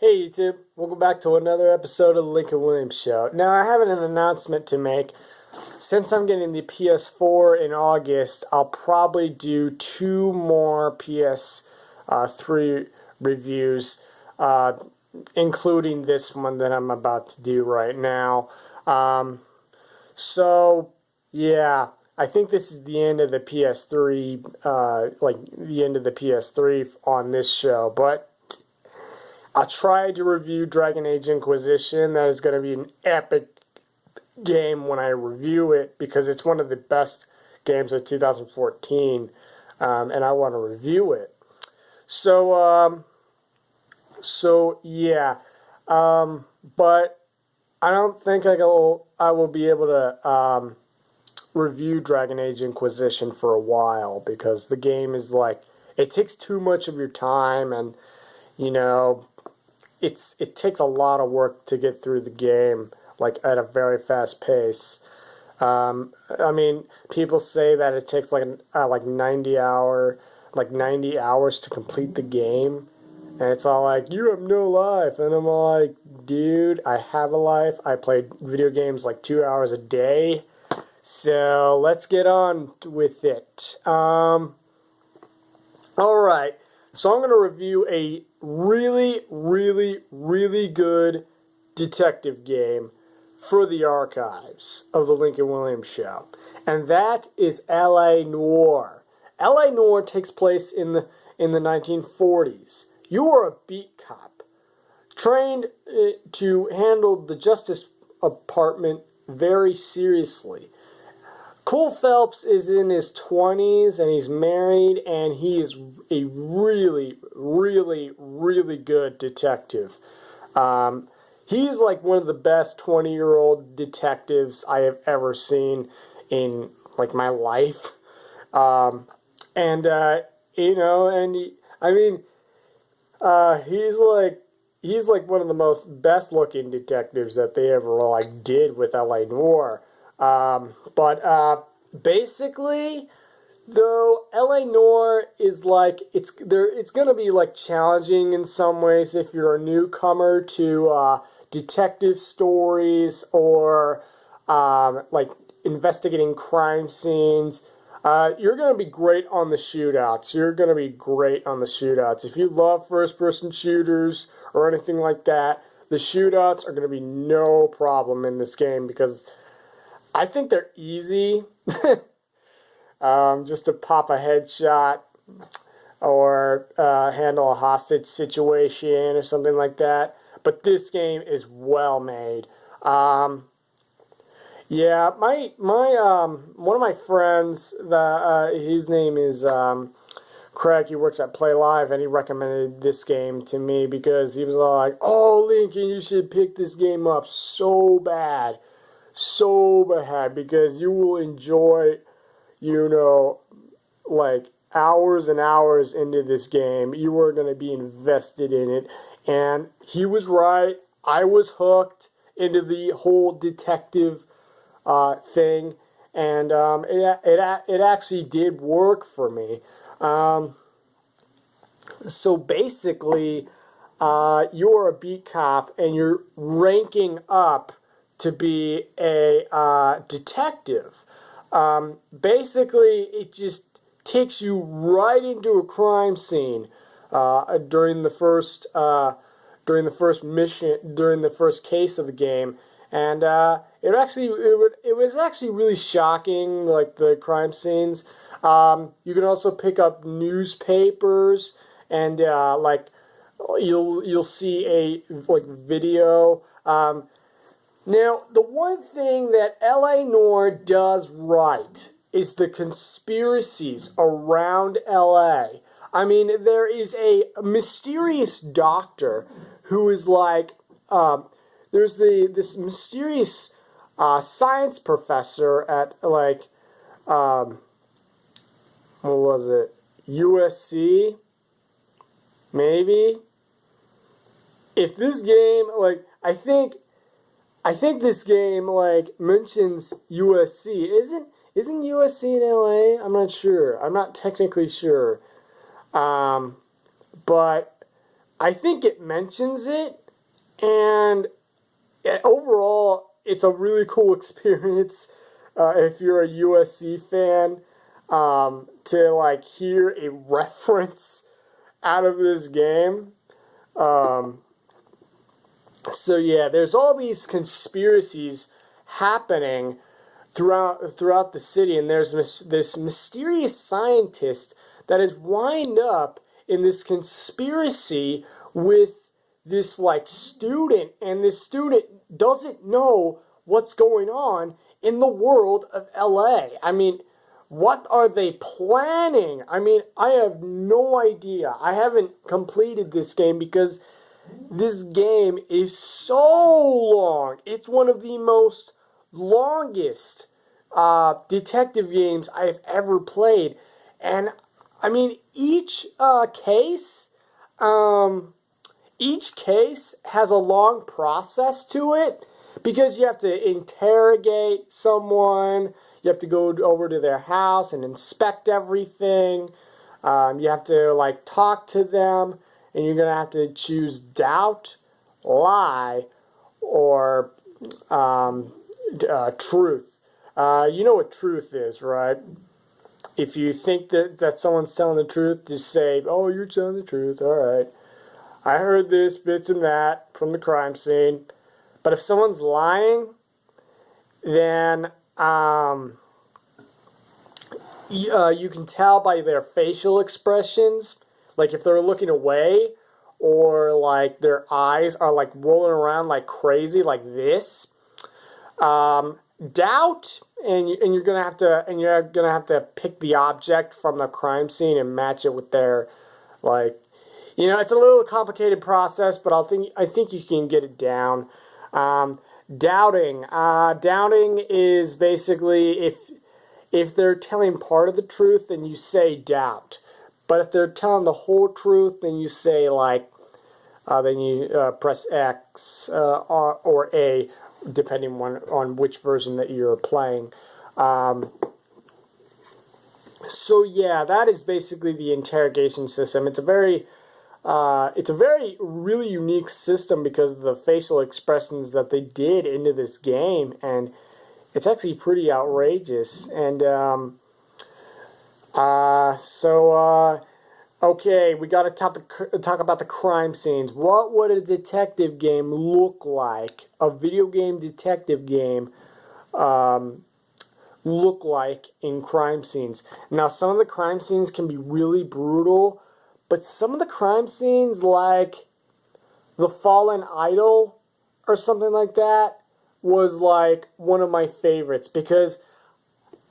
Hey YouTube, welcome back to another episode of the Lincoln Williams Show. Now I have an announcement to make. Since I'm getting the PS4 in August, I'll probably do two more PS3 reviews, including this one that I'm about to do right now. Yeah, I think this is the end of the PS3, the end of the PS3 on this show, but I'll try to review Dragon Age Inquisition. That is going to be an epic game when I review it because it's one of the best games of 2014, and I want to review it. So yeah, but I don't think I will be able to review Dragon Age Inquisition for a while because the game is it takes too much of your time, and you know, it takes a lot of work to get through the game, at a very fast pace. I mean, people say that it takes 90 hours to complete the game, and it's all like, you have no life, and I'm like, dude, I have a life. I play video games 2 hours a day, so let's get on with it. All right. So I'm going to review a really, really, really good detective game for the archives of the Lincoln Williams Show. And that is L.A. Noire. L.A. Noire takes place in the 1940s. You are a beat cop, trained to handle the Justice Department very seriously. Cole Phelps is in his 20s, and he's married, and he is a really, really, really good detective. He's one of the best 20-year-old detectives I have ever seen in my life. He's one of the most best-looking detectives that they ever did with L.A. Noire. Basically, though, L.A. Noire is it's gonna be challenging in some ways if you're a newcomer to detective stories or investigating crime scenes. You're gonna be great on the shootouts. If you love first-person shooters or anything like that, the shootouts are gonna be no problem in this game because I think they're easy. Just to pop a headshot or handle a hostage situation or something like that. But this game is well made. Yeah, one of my friends, his name is Craig. He works at Play Live, and he recommended this game to me because he was like, "Oh, Lincoln, you should pick this game up so bad because you will enjoy, hours and hours into this game. You are going to be invested in it." And he was right. I was hooked into the whole detective thing, and it actually did work for me. So basically, you're a beat cop, and you're ranking up to be a detective. Basically, it just takes you right into a crime scene during the first case of the game, and it was actually really shocking, the crime scenes. You can also pick up newspapers, and you'll see a video. Now, the one thing that L.A. Noire does right is the conspiracies around L.A. I mean, there is a mysterious doctor who is there's this mysterious science professor at what was it, USC, maybe? If this game, I think this game mentions USC. Isn't USC in LA? I'm not sure. I'm not technically sure. But I think it mentions it, and overall, it's a really cool experience if you're a USC fan to like hear a reference out of this game. So yeah, there's all these conspiracies happening throughout the city, and there's this mysterious scientist that is wind up in this conspiracy with this like student, and this student doesn't know what's going on in the world of LA. I mean, what are they planning? I mean, I have no idea. I haven't completed this game because this game is so long. It's one of the most longest detective games I've ever played. And I mean, each case has a long process to it because you have to interrogate someone, you have to go over to their house and inspect everything, you have to like talk to them, and you're gonna have to choose doubt, lie, or truth. You know what truth is, right? If you think that someone's telling the truth, just say, "Oh, you're telling the truth. All right. I heard this, bits and that from the crime scene." But if someone's lying, then you can tell by their facial expressions, like if they're looking away, or like their eyes are like rolling around like crazy, like this. Doubt, and you're gonna have to pick the object from the crime scene and match it with their, like, you know, it's a little complicated process, but I think you can get it down. Doubting is basically if they're telling part of the truth, then you say doubt. But if they're telling the whole truth, then you say like, then you press X or A, depending on which version that you're playing. So yeah, that is basically the interrogation system. It's a very really unique system because of the facial expressions that they did into this game, and it's actually pretty outrageous. And okay, we got to talk about the crime scenes. What would a detective game look like? A video game detective game look like in crime scenes? Now, some of the crime scenes can be really brutal, but some of the crime scenes, like The Fallen Idol or something like that, was like one of my favorites because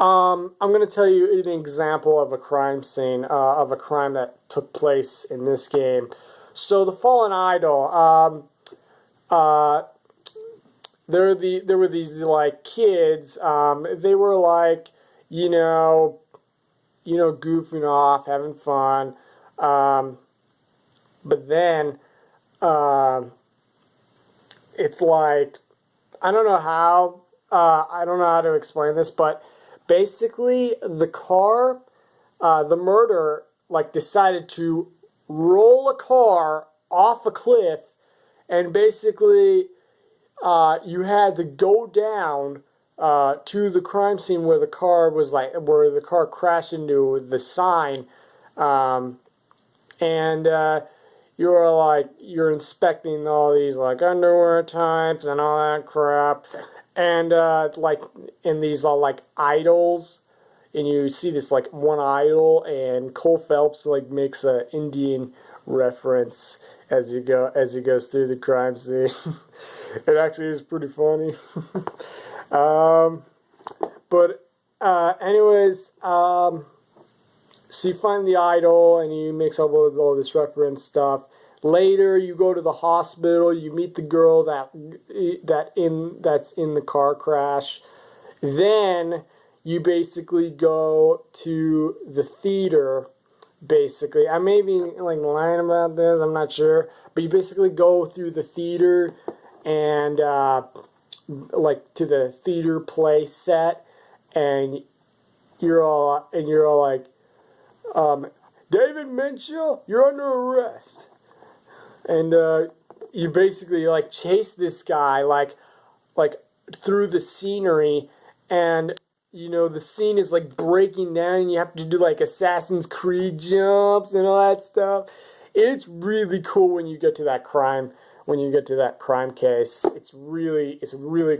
I'm going to tell you an example of a crime scene, of a crime that took place in this game. So, The Fallen Idol, there were these, like, kids, they were, like, you know, goofing off, having fun, but then, it's like, I don't know how to explain this, but basically, the murderer, like, decided to roll a car off a cliff, and basically, you had to go down to the crime scene where the car crashed into the sign, and you're inspecting all these like underwear types and all that crap. And like in these like idols, and you see this like one idol, and Cole Phelps like makes a Indian reference as he goes through the crime scene. It actually is pretty funny. Anyways, so you find the idol and you mix up with all this reference stuff. Later, you go to the hospital. You meet the girl that's in the car crash. Then you basically go to the theater. Basically, I may be like lying about this. I'm not sure, but you basically go through the theater and like to the theater play set, and you're all like, David Minchell, you're under arrest. and you basically like chase this guy like through the scenery, and you know the scene is like breaking down, and you have to do like Assassin's Creed jumps and all that stuff. It's really cool when you get to that crime. When you get to that crime case, it's really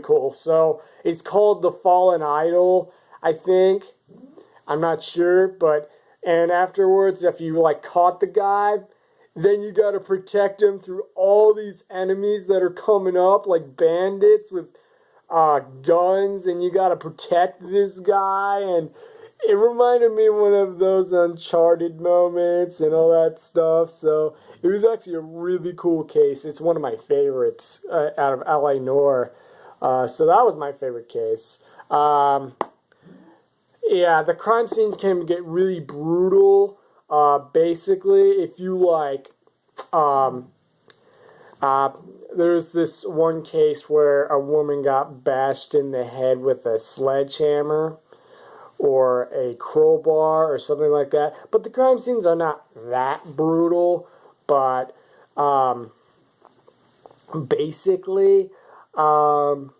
cool. So it's called The Fallen Idol, I think. I'm not sure, but and afterwards, if you like caught the guy, then you got to protect him through all these enemies that are coming up, like bandits with guns, and you got to protect this guy. And it reminded me of one of those Uncharted moments and all that stuff. So it was actually a really cool case. It's one of my favorites out of LA Noire. So that was my favorite case. Yeah, the crime scenes can get really brutal. Basically, if you like, there's this one case where a woman got bashed in the head with a sledgehammer or a crowbar or something like that. But the crime scenes are not that brutal. But basically, so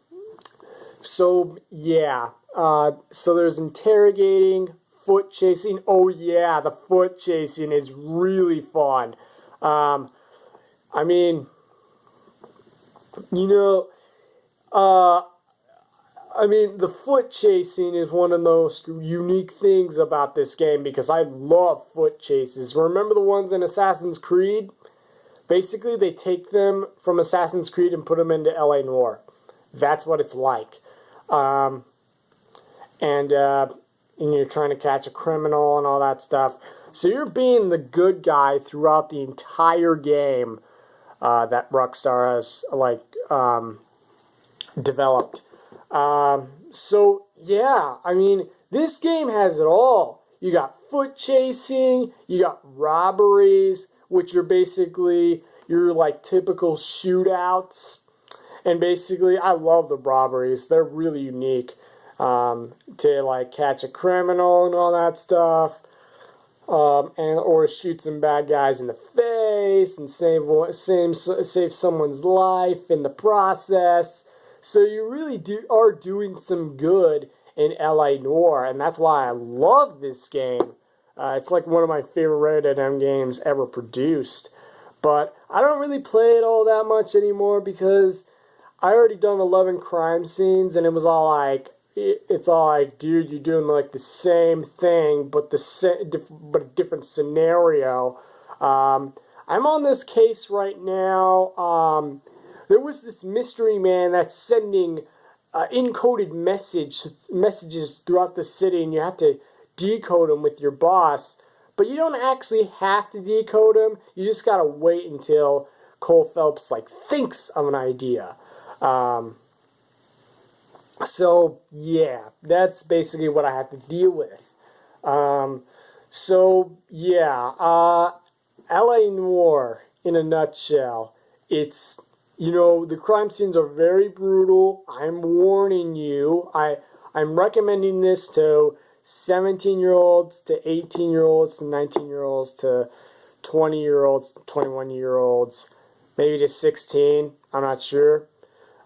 yeah. So there's interrogating, foot chasing. Oh yeah, the foot chasing is really fun. I mean, you know, I mean, the foot chasing is one of the most unique things about this game because I love foot chases. Remember the ones in Assassin's Creed? Basically, they take them from Assassin's Creed and put them into LA Noire. That's what it's like. And you're trying to catch a criminal and all that stuff. So you're being the good guy throughout the entire game that Rockstar has like developed. So yeah, I mean, this game has it all. You got foot chasing, you got robberies, which are basically your like typical shootouts. And basically, I love the robberies. They're really unique. To like catch a criminal and all that stuff, and or shoot some bad guys in the face and save someone's life in the process. So you really are doing some good in LA Noire, and that's why I love this game. It's like one of my favorite rated M games ever produced. But I don't really play it all that much anymore because I already done 11 crime scenes, and it was all like. It's all like, dude, you're doing like the same thing, but but a different scenario. I'm on this case right now. There was this mystery man that's sending encoded messages throughout the city, and you have to decode them with your boss. But you don't actually have to decode them. You just gotta wait until Cole Phelps like thinks of an idea. So, yeah, that's basically what I have to deal with. So, yeah, LA Noire, in a nutshell, it's, you know, the crime scenes are very brutal. I'm warning you. I'm recommending this to 17-year-olds, to 18-year-olds, to 19-year-olds, to 20-year-olds, to 21-year-olds, maybe to 16, I'm not sure.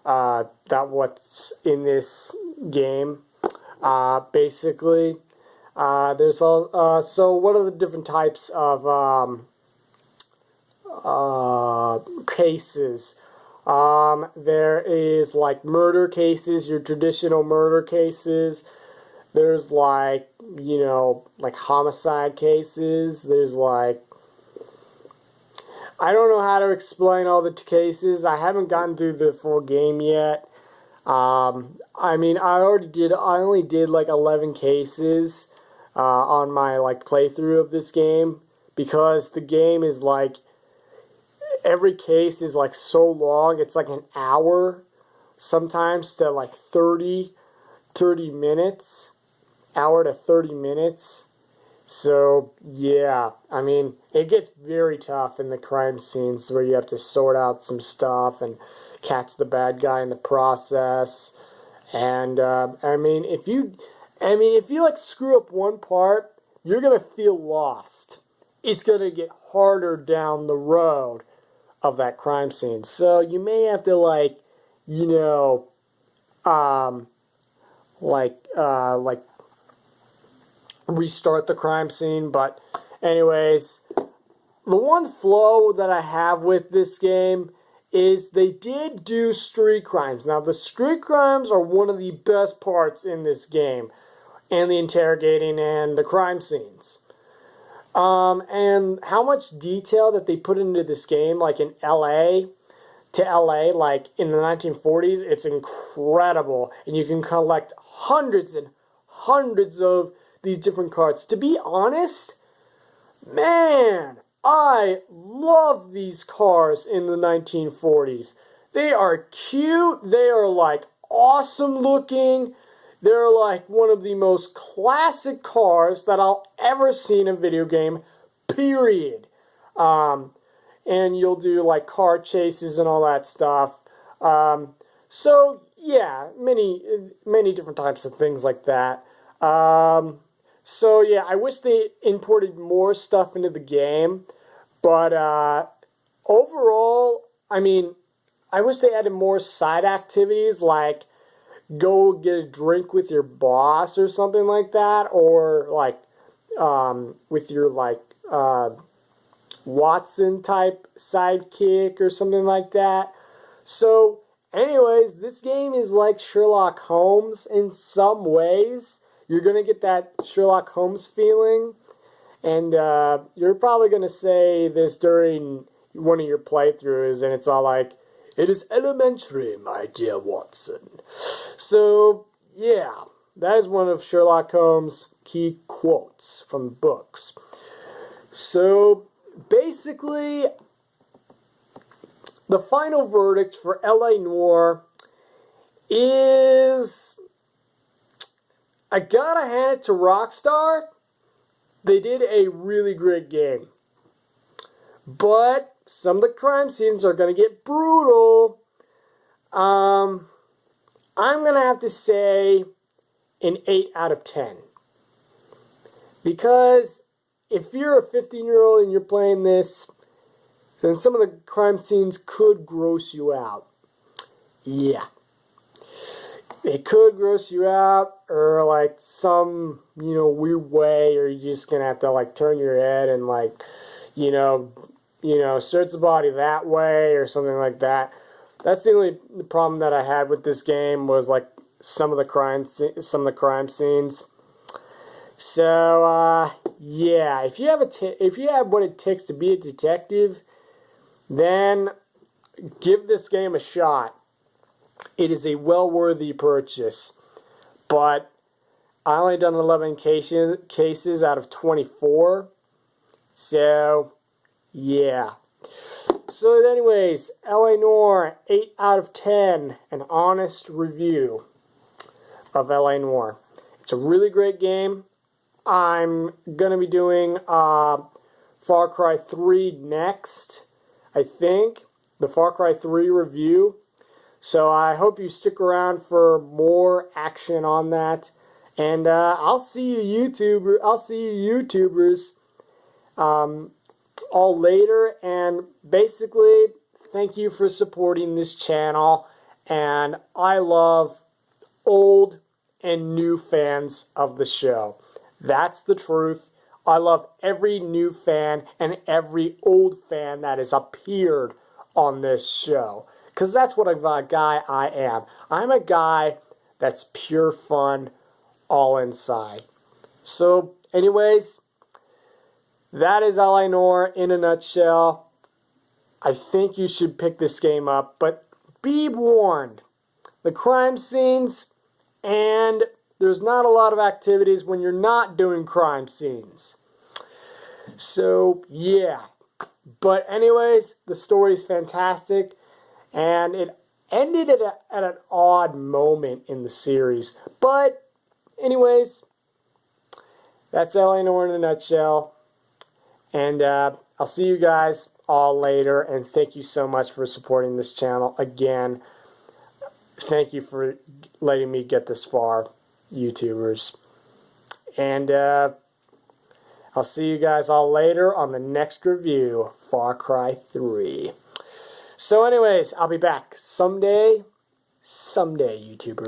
That what's in this game. Basically, there's all. So what are the different types of cases? There is like murder cases, your traditional murder cases. There's like, you know, like homicide cases. There's like, I don't know how to explain all the cases. I haven't gotten through the full game yet. I mean, I only did like 11 cases on my like playthrough of this game because the game is like every case is like so long. It's like an hour, sometimes to like 30 minutes, hour to 30 minutes. So, yeah, I mean, it gets very tough in the crime scenes where you have to sort out some stuff and catch the bad guy in the process. And, I mean, if you like screw up one part, you're going to feel lost. It's going to get harder down the road. of that crime scene. So you may have to, like, you know, like restart the crime scene. But anyways, the one flaw that I have with this game is they did do street crimes. Now, the street crimes are one of the best parts in this game, and the interrogating and the crime scenes. And how much detail that they put into this game, like in LA, like in the 1940s, it's incredible. And you can collect hundreds and hundreds of these different cards. To be honest, man, I love these cars in the 1940s. They are cute. They are like awesome looking. They're like one of the most classic cars that I'll ever see in a video game, period. And you'll do like car chases and all that stuff. So yeah, many different types of things like that. So yeah, I wish they imported more stuff into the game, but overall, I mean, I wish they added more side activities like go get a drink with your boss or something like that, or like with your like Watson type sidekick or something like that. So anyways, this game is like Sherlock Holmes in some ways. You're going to get that Sherlock Holmes feeling, and you're probably going to say this during one of your playthroughs, and it's all like, "It is elementary, my dear Watson." So, yeah, that is one of Sherlock Holmes' key quotes from books. So, basically, the final verdict for LA Noire is, I gotta hand it to Rockstar. They did a really great game. But some of the crime scenes are gonna get brutal. I'm gonna have to say an 8 out of 10. Because if you're a 15-year-old and you're playing this, then some of the crime scenes could gross you out. Yeah. It could gross you out, or like some, weird way, or you're just gonna have to like turn your head and like, search the body that way or something like that. That's the only problem that I had with this game, was like some of the crime scenes. So yeah, if you have what it takes to be a detective, then give this game a shot. It is a well-worthy purchase, but I only done 11 cases out of 24, so yeah. So anyways, LA Noire, 8 out of 10, an honest review of LA Noire. It's a really great game. I'm going to be doing Far Cry 3 next, I think, the Far Cry 3 review. So I hope you stick around for more action on that. And I'll see you YouTubers all later. And basically, thank you for supporting this channel. And I love old and new fans of the show. That's the truth. I love every new fan and every old fan that has appeared on this show. Because that's what a guy I am. I'm a guy that's pure fun all inside. So, anyways, that is LA Noire in a nutshell. I think you should pick this game up, but be warned. The crime scenes, and there's not a lot of activities when you're not doing crime scenes. So, yeah. But anyways, the story's fantastic. And it ended at an odd moment in the series. But, anyways, that's LA Noire in a nutshell. And I'll see you guys all later. And thank you so much for supporting this channel. Again, thank you for letting me get this far, YouTubers. And I'll see you guys all later on the next review, Far Cry 3. So anyways, I'll be back someday, YouTubers.